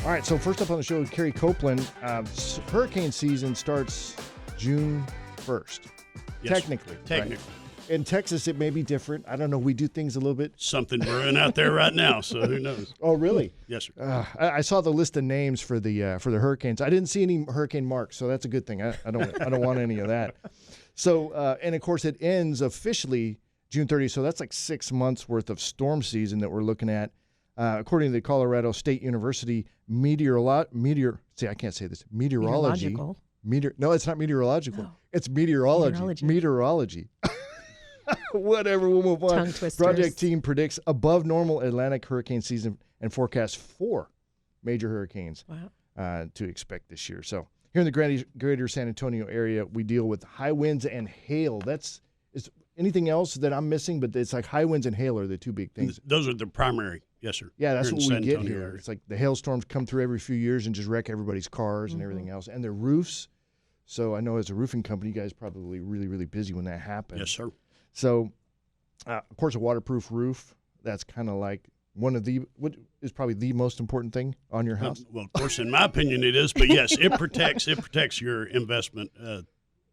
All right, so first up on the show, Kerry Copeland. Hurricane season starts June 1st. Yes, Technically. Technically. Right? In Texas, it may be different. I don't know. We do things a little bit. Something brewing out there right now, so who knows? Oh, really? Yes, sir. I saw the list of names for the hurricanes. I didn't see any Hurricane Marc, so that's a good thing. I don't want any of that. So, and of course, it ends officially June 30th. So that's like 6 months worth of storm season that we're looking at. According to the Colorado State University meteorology. No, it's not meteorological. No. It's meteorology. Meteorology. Whatever, we'll move on. Tongue twisters. Project team predicts above normal Atlantic hurricane season and forecasts 4 major hurricanes to expect this year. So here in the greater San Antonio area, we deal with high winds and hail. Is anything else that I'm missing? But it's like high winds and hail are the two big things. Those are the primary. Yes, sir. Yeah, that's Here what in we San get Antonio here. area. It's like the hailstorms come through every few years and just wreck everybody's cars and everything else, and their roofs. So I know as a roofing company, you guys are probably really, really busy when that happens. Yes, sir. So, of course, a waterproof roof, that's kind of like what is probably the most important thing on your house. Well, of course, in my opinion, it is. But yes, it protects your investment.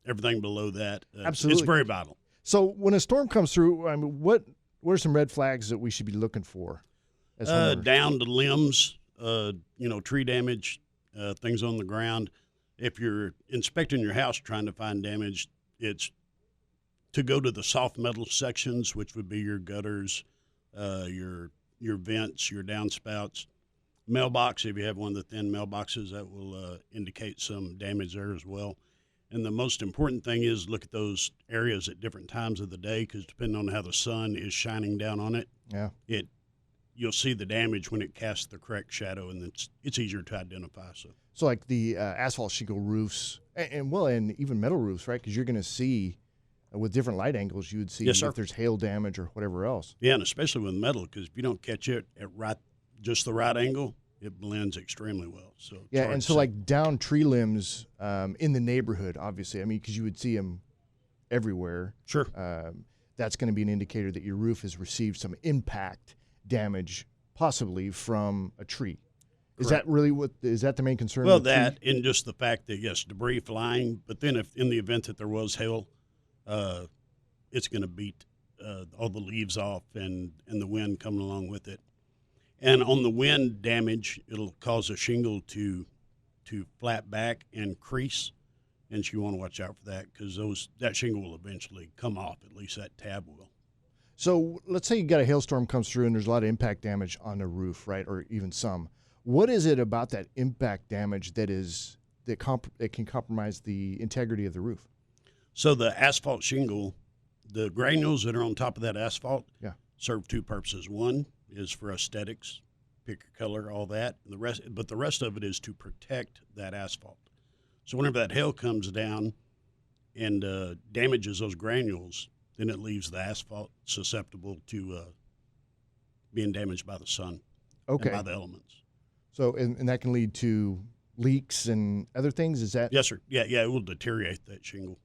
Everything below that, Absolutely, it's very vital. So when a storm comes through, I mean, what are some red flags that we should be looking for? Down to limbs, tree damage, things on the ground. If you're inspecting your house trying to find damage, it's to go to the soft metal sections, which would be your gutters, your vents, your downspouts. Mailbox, if you have one of the thin mailboxes, that will indicate some damage there as well. And the most important thing is look at those areas at different times of the day, because depending on how the sun is shining down on it, you'll see the damage when it casts the correct shadow, and it's easier to identify. So like the asphalt shingle roofs, and even metal roofs, right? Because you're going to see with different light angles, you would see if there's hail damage or whatever else. Yeah, and especially with metal, because if you don't catch it at just the right angle, it blends extremely well. So and so like down tree limbs in the neighborhood, obviously, I mean, because you would see them everywhere. Sure. That's going to be an indicator that your roof has received some impact damage, possibly from a tree. Is that really is that the main concern? Well, that and just the fact that, yes, debris flying, but then if in the event that there was hail, it's going to beat all the leaves off and the wind coming along with it. And on the wind damage, it'll cause a shingle to flat back and crease, and so you want to watch out for that, because that shingle will eventually come off, at least that tab will. So let's say you got a hailstorm comes through and there's a lot of impact damage on the roof, right, or even some. What is it about that impact damage that can compromise the integrity of the roof? So the asphalt shingle, the granules that are on top of that asphalt, serve two purposes. One is for aesthetics, pick your color, all that. And the rest of it is to protect that asphalt. So whenever that hail comes down and damages those granules, then it leaves the asphalt susceptible to being damaged by the sun and by the elements. So, and that can lead to leaks and other things? Is that? Yes, sir. Yeah, it will deteriorate that shingle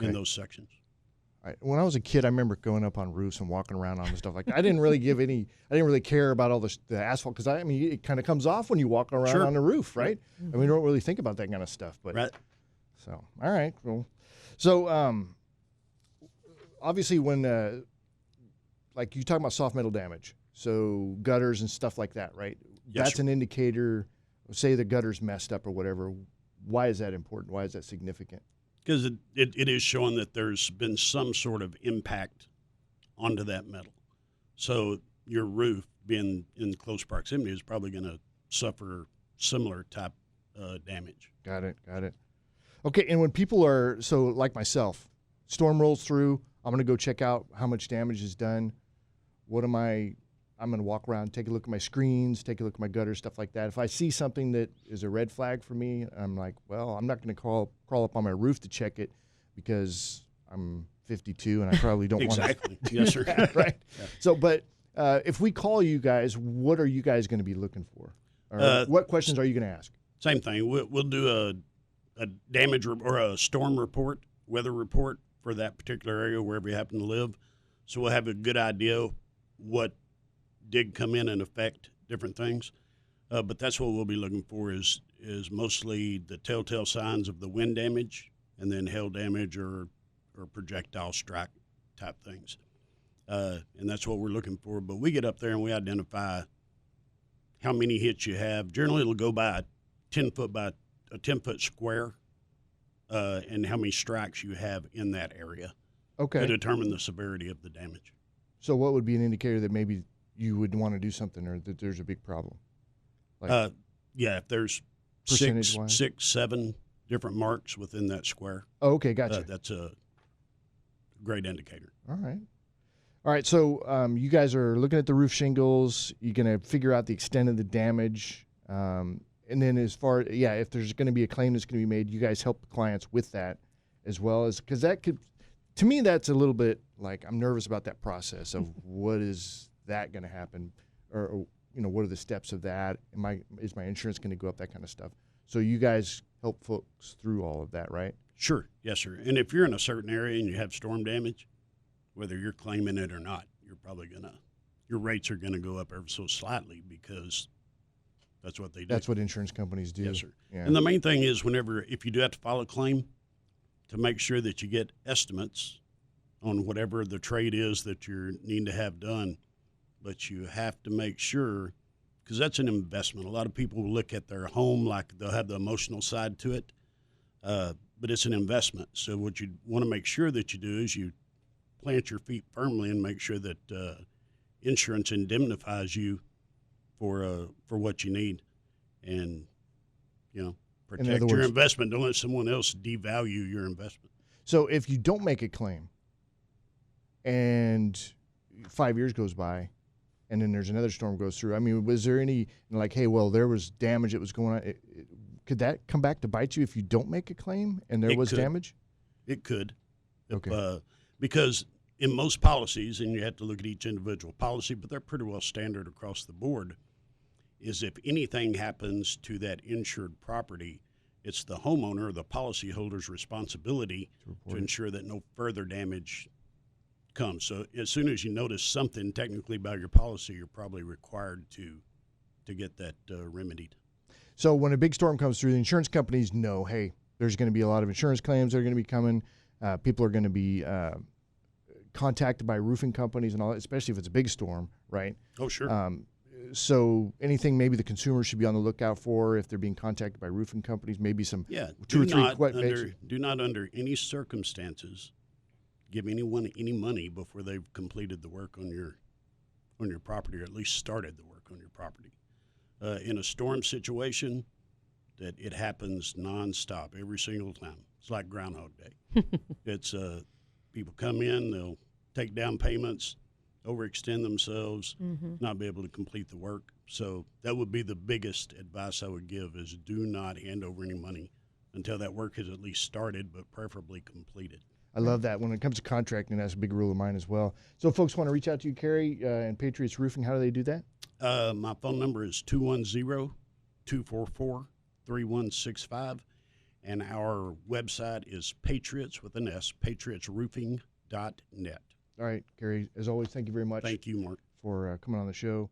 in those sections. All right. When I was a kid, I remember going up on roofs and walking around on the stuff like that. I didn't really care about all the asphalt, because I mean, it kind of comes off when you walk around on the roof, right? Mm-hmm. I mean, you don't really think about that kind of stuff. But right. So, all right, cool. So, obviously, when like you talk about soft metal damage, so gutters and stuff like that, right? Yes, That's an indicator. Say the gutter's messed up or whatever. Why is that important? Why is that significant? Because it is showing that there's been some sort of impact onto that metal. So your roof, being in close proximity, is probably going to suffer similar type damage. Got it. Okay, and when people are, so like myself, storm rolls through, I'm going to go check out how much damage is done. I'm going to walk around, take a look at my screens, take a look at my gutters, stuff like that. If I see something that is a red flag for me, I'm like, well, I'm not going to crawl up on my roof to check it, because I'm 52 and I probably don't want to. Exactly. Yes, sir. Right. Yeah. So, but if we call you guys, what are you guys going to be looking for? Or what questions are you going to ask? Same thing. We'll do a damage or a storm report, weather report for that particular area, wherever you happen to live. So we'll have a good idea what did come in and affect different things. But that's what we'll be looking for is mostly the telltale signs of the wind damage, and then hail damage or projectile strike type things. And that's what we're looking for. But we get up there and we identify how many hits you have. Generally, it'll go by a 10-foot square, and how many strikes you have in that area to determine the severity of the damage. So what would be an indicator that maybe you would want to do something or that there's a big problem? Like yeah, if there's six, 7 different marks within that square. Oh, okay, gotcha. That's a great indicator. All right. So you guys are looking at the roof shingles. You're going to figure out the extent of the damage. And then as far, if there's going to be a claim that's going to be made, you guys help the clients with that as well as, because that could, to me, that's a little bit like I'm nervous about that process of what is that going to happen, or what are the steps of that? Is my insurance going to go up? That kind of stuff. So you guys help folks through all of that, right? Sure, yes, sir. And if you're in a certain area and you have storm damage, whether you're claiming it or not, your rates are gonna go up ever so slightly because that's what they do. That's what insurance companies do. Yes, sir. Yeah. And the main thing is if you do have to file a claim, to make sure that you get estimates on whatever the trade is that you need to have done. But you have to make sure, because that's an investment. A lot of people will look at their home like they'll have the emotional side to it, but it's an investment. So what you want to make sure that you do is you plant your feet firmly and make sure that insurance indemnifies you for what you need, and protect your investment. Don't let someone else devalue your investment. So if you don't make a claim, and 5 years goes by, and then there's another storm goes through, I mean, was there any hey, well, there was damage that was going on? Could that come back to bite you if you don't make a claim and there was damage? It could. Okay. Because in most policies, and you have to look at each individual policy, but they're pretty well standard across the board, is if anything happens to that insured property, it's the homeowner or the policyholder's responsibility to ensure that no further damage comes. So as soon as you notice something technically about your policy, you're probably required to get that remedied. So when a big storm comes through, the insurance companies know, hey, there's going to be a lot of insurance claims that are going to be coming. People are going to be contacted by roofing companies and all that, especially if it's a big storm, right? Oh, sure. So anything maybe the consumer should be on the lookout for if they're being contacted by roofing companies, maybe some 2 or 3 do not under any circumstances give anyone any money before they've completed the work on your property, or at least started the work on your property. In a storm situation, that it happens nonstop every single time. It's like Groundhog Day. It's people come in, they'll take down payments, overextend themselves, not be able to complete the work. So that would be the biggest advice I would give, is do not hand over any money until that work is at least started, but preferably completed. I love that. When it comes to contracting, that's a big rule of mine as well. So if folks want to reach out to you, Kerry, and Patriots Roofing, how do they do that? My phone number is 210-244-3165, and our website is Patriots with an S, patriotsroofing.net. All right, Kerry, as always, thank you very much. Thank you, Mark, for coming on the show.